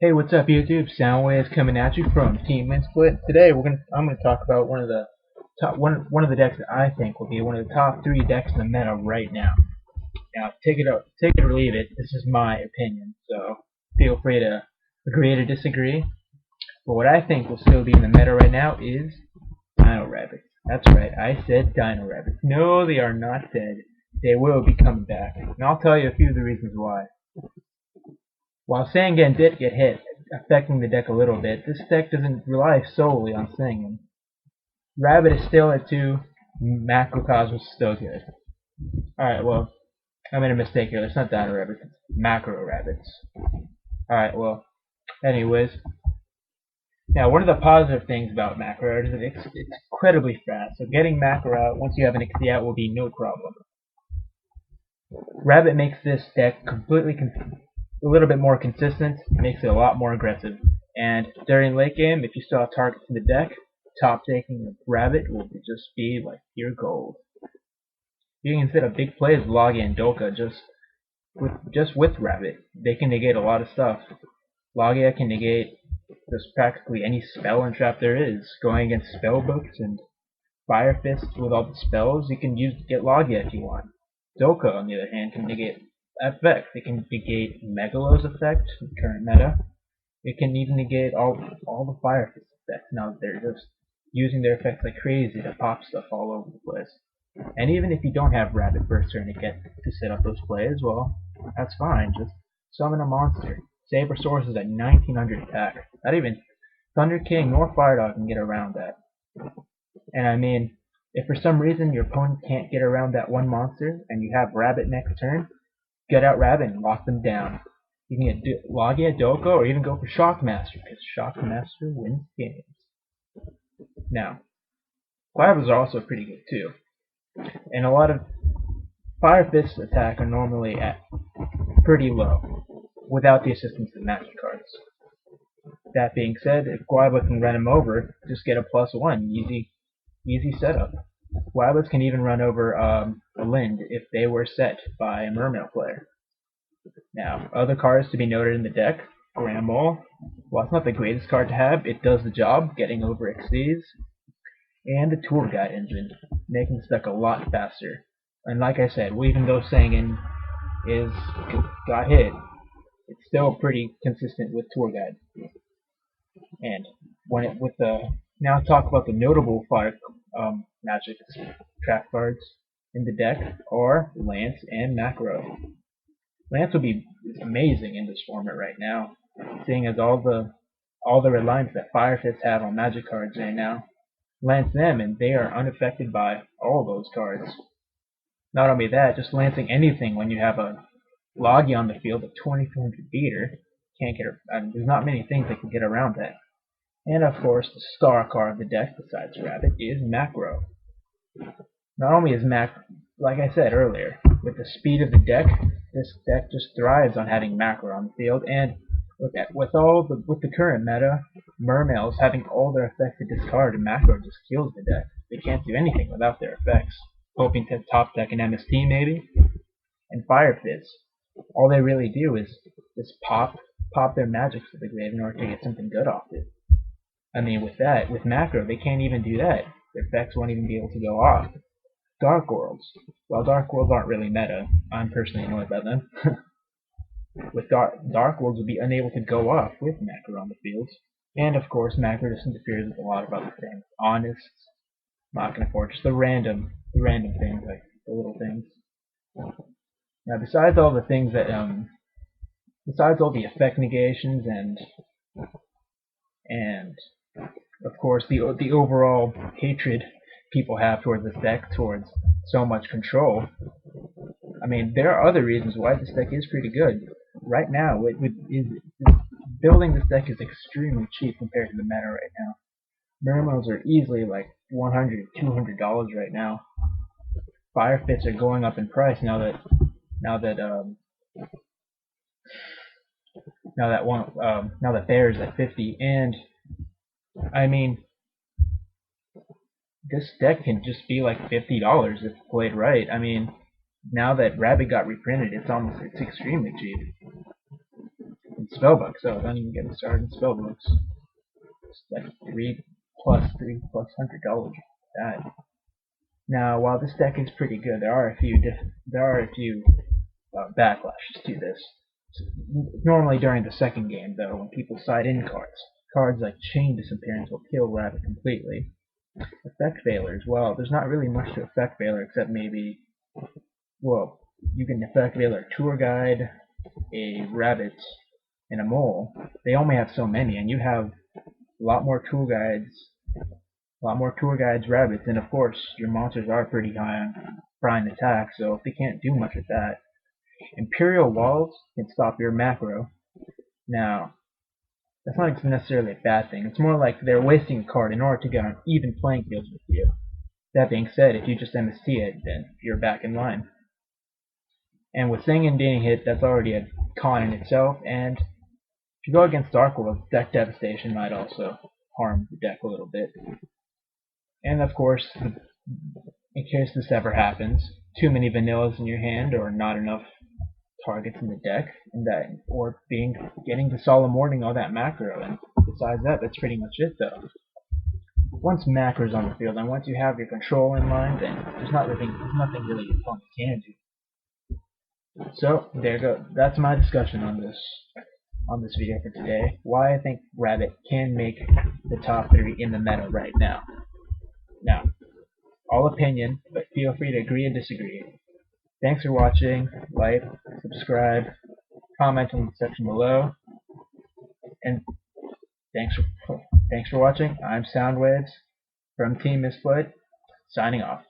Hey, what's up, YouTube? Soundwaves coming at you from TeamMisplayed. Today, I'm gonna talk about one of the decks that I think will be one of the top three decks in the meta right now. Now, take it or leave it. This is my opinion, so feel free to agree to disagree. But what I think will still be in the meta right now is Dino Rabbits. That's right, I said Dino Rabbits. No, they are not dead. They will be coming back, and I'll tell you a few of the reasons why. While Sangan did get hit, affecting the deck a little bit, this deck doesn't rely solely on Sangan. Rabbit is still at 2, Macrocosmos is still good. Alright, well, I made a mistake here. It's not Dino Rabbits, it's Macro Rabbits. Alright, well, anyways. Now, one of the positive things about Macro is that it's incredibly fast, so getting Macro out once you have an XD out will be no problem. Rabbit makes this deck a little bit more consistent, makes it a lot more aggressive. And during late game, if you still have targets in the deck, top taking the Rabbit will just be like pure gold. You can set up big plays with Logia and Dolka just with Rabbit. They can negate a lot of stuff. Logia can negate just practically any spell and trap there is. Going against spellbooks and Fire Fist with all the spells, you can get Logia if you want. Dolka, on the other hand, can negate effects. It can negate Megalo's effect, current meta. It can even negate all the Fire Fist effects. Now they're just using their effects like crazy to pop stuff all over the place. And even if you don't have Rabbit first turn to set up those plays, well, that's fine. Just summon a monster. Saber Source is at 1900 attack. Not even Thunder King nor Fire Dog can get around that. And I mean, if for some reason your opponent can't get around that one monster and you have Rabbit next turn, get out Rabbit and lock them down. You can get Logia, Doko, or even go for Shockmaster, because Shockmaster wins games. Now, Quabbles are also pretty good too. And a lot of Fire Fist attack are normally at pretty low, without the assistance of magic cards. That being said, if Guayaba can run him over, just get a +1, easy setup. Guayabas can even run over a Lind if they were set by a Mermail player. Now, other cards to be noted in the deck, Grandmal. While it's not the greatest card to have, it does the job, getting over XCs. And the Tour Guide engine, making this deck a lot faster. And like I said, even though Sangan got hit, it's still pretty consistent with Tour Guide. And now talk about the notable magic trap cards in the deck are Lance and Macro. Lance would be amazing in this format right now, seeing as all the reliance that Fire Fist have on magic cards right now. Lance them and they are unaffected by all those cards. Not only that, just lancing anything when you have a Logia on the field, a 2400 beater, can't get. There's not many things that can get around that. And of course, the star card of the deck, besides Rabbit, is Macro. Not only is like I said earlier, with the speed of the deck, this deck just thrives on having Macro on the field, and with the current meta, Mermails having all their effects to discard, and Macro just kills the deck. They can't do anything without their effects. Hoping to top deck an MST maybe, and Fire Fist. All they really do is just pop their magic to the grave in order to get something good off it. I mean, with Macro, they can't even do that. Their effects won't even be able to go off. Dark Worlds. Well, Dark Worlds aren't really meta. I'm personally annoyed by them. With Dark Worlds would be unable to go off with Macro on the field. And of course, Macro just interferes with a lot of other things. Honest, Machina Fortress, the random things, like the little things. Now, besides all the things that, besides all the effect negations and of course the overall hatred people have towards this deck, towards so much control, I mean, there are other reasons why this deck is pretty good. Right now, building this deck is extremely cheap compared to the meta right now. Mermails are easily like $100, $200 right now. Fire Fists are going up in price now that Bear's at 50, and I mean, this deck can just be like $50 if played right. I mean, now that Rabbit got reprinted, it's extremely cheap. spellbook, so don't even get me started in spellbooks. It's like $3 plus $100 that. Now, while this deck is pretty good, there are a few backlashes to this. Normally during the second game, though, when people side in cards like Chain Disappearance will kill Rabbit completely. Effect Failures, well, there's not really much to Effect Failure except maybe, well, you can Effect Failure a Tour Guide, a Rabbit, and a Mole. They only have so many, and you have a lot more tour guides, rabbits, and of course your monsters are pretty high on Brian attack, so if they can't do much with that. Imperial Walls can stop your macro. Now, that's not necessarily a bad thing. It's more like they're wasting a card in order to get on even playing fields with you. That being said, if you just MST it, then you're back in line. And with Sing and being hit, that's already a con in itself, and if you go against Dark World, deck devastation might also harm the deck a little bit. And of course, in case this ever happens, too many vanillas in your hand or not enough targets in the deck, or getting to Solemn Warning all that macro, and besides that, that's pretty much it though. Once macro's on the field, and once you have your control in mind, then there's nothing really your opponent can do. So there you go. That's my discussion on this video for today. Why I think Rabbit can make the top 3 in the meta right now. Now, all opinion, but feel free to agree and disagree. Thanks for watching. Like, subscribe, comment in the section below, and thanks for watching. I'm Soundwaves from TeamMisplayed, signing off.